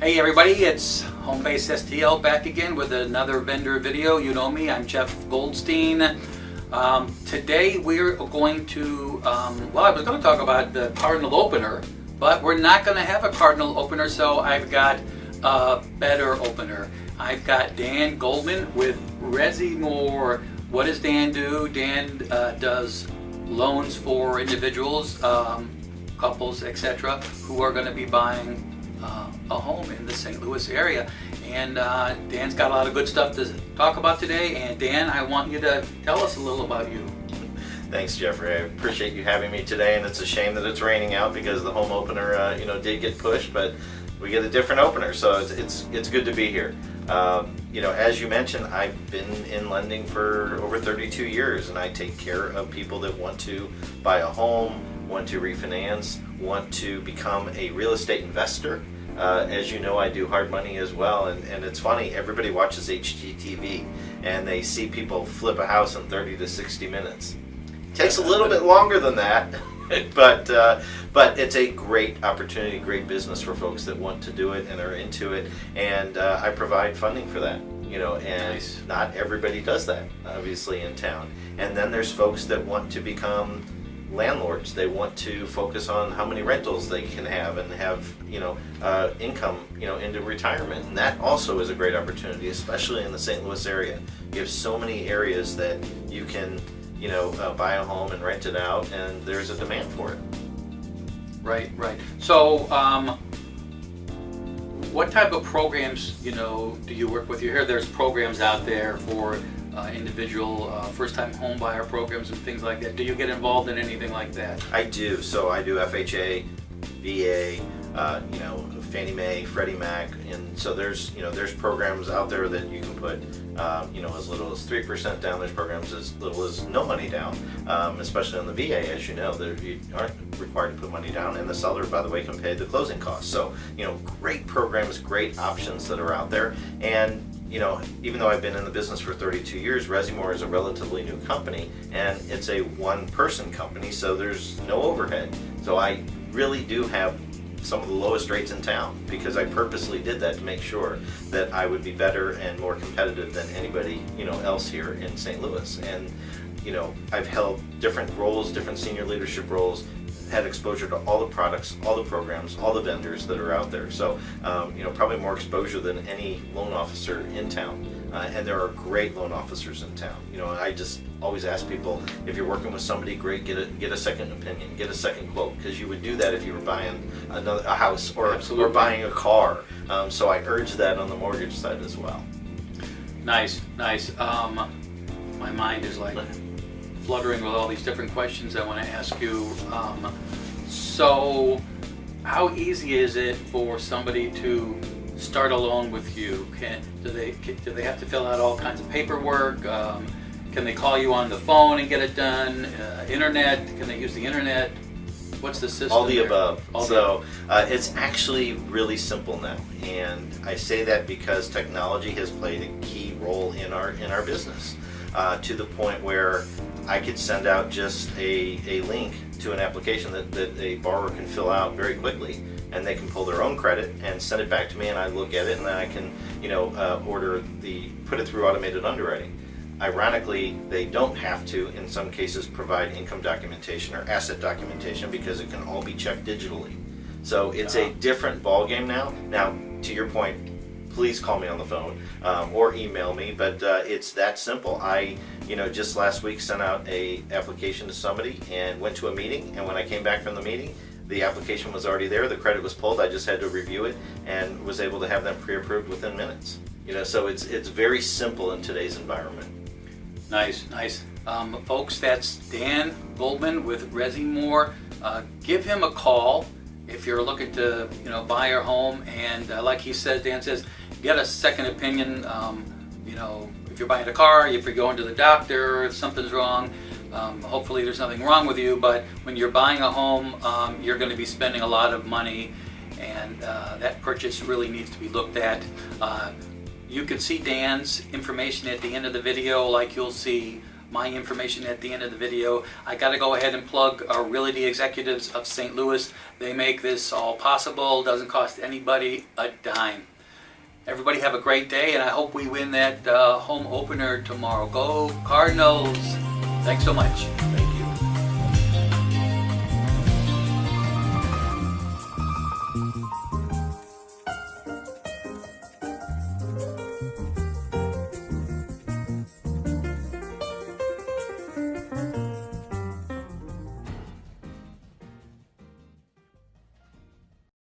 Hey everybody, it's Homebase STL back again with another vendor video. You know me, I'm Jeff Goldstein. Today we're going to, I was going to talk about the Cardinal opener, but we're not going to have a Cardinal opener, so I've got a better opener. I've got Dan Goldman with ResiMor. What does Dan do? Dan does loans for individuals, couples, etc., who are going to be buying a home in the St. Louis area. And Dan's got a lot of good stuff to talk about today. And Dan, I want you to tell us a little about you. Thanks, Jeffrey. I appreciate you having me today, and it's a shame that it's raining out because the home opener, did get pushed, but we get a different opener, so it's good to be here. As you mentioned, I've been in lending for over 32 years, and I take care of people that want to buy a home, want to refinance, want to become a real estate investor. As you know, I do hard money as well, and it's funny, everybody watches HGTV and they see people flip a house in 30 to 60 minutes. It takes a little bit longer than that, but it's a great opportunity, great business for folks that want to do it and are into it, and I provide funding for that. And Nice. Not everybody does that, obviously, in town. And then there's folks that want to become landlords. They want to focus on how many rentals they can have and have income into retirement, and that also is a great opportunity, especially in the St. Louis area. You have so many areas that you can buy a home and rent it out, and there's a demand for it. Right. So what type of programs do you work with? You hear there's programs out there for individual first-time home buyer programs and things like that. Do you get involved in anything like that? I do. So I do FHA, VA, Fannie Mae, Freddie Mac, and so there's programs out there that you can put as little as 3% down. There's programs as little as no money down, especially on the VA. As you know, you aren't required to put money down, and the seller, by the way, can pay the closing costs. So great programs, great options that are out there. And even though I've been in the business for 32 years, ResiMor is a relatively new company, and it's a one-person company, so there's no overhead. So I really do have some of the lowest rates in town, because I purposely did that to make sure that I would be better and more competitive than anybody else here in St. Louis. And I've held different roles, different senior leadership roles, had exposure to all the products, all the programs, all the vendors that are out there. So probably more exposure than any loan officer in town. And there are great loan officers in town. I just always ask people, if you're working with somebody, great, get a second opinion, get a second quote, because you would do that if you were buying a house or buying a car. So I urge that on the mortgage side as well. Nice. My mind is like fluttering with all these different questions I want to ask you. So how easy is it for somebody to start a loan with you? Do they have to fill out all kinds of paperwork? Can they call you on the phone and get it done? Internet? Can they use the internet? What's the system? All the there? above. All It's actually really simple now, and I say that because technology has played a key role in our business, to the point where I could send out just a link to an application that a borrower can fill out very quickly, and they can pull their own credit and send it back to me, and I look at it, and then I can put it through automated underwriting. Ironically, they don't have to, in some cases, provide income documentation or asset documentation, because it can all be checked digitally. So it's a different ballgame now. Now, to your point, please call me on the phone or email me, but it's that simple. I just last week sent out a application to somebody and went to a meeting, and when I came back from the meeting, the application was already there, the credit was pulled, I just had to review it and was able to have them pre-approved within minutes. So it's very simple in today's environment. Nice. Folks, that's Dan Goldman with ResiMor. Give him a call if you're looking to buy your home, and like he said, Dan says, get a second opinion. If you're buying a car, if you're going to the doctor, if something's wrong, hopefully there's nothing wrong with you, but when you're buying a home, you're going to be spending a lot of money, and that purchase really needs to be looked at. You can see Dan's information at the end of the video, like you'll see my information at the end of the video. I got to go ahead and plug our Realty Executives of St. Louis. They make this all possible. Doesn't cost anybody a dime. Everybody have a great day, and I hope we win that home opener tomorrow. Go Cardinals! Thanks so much.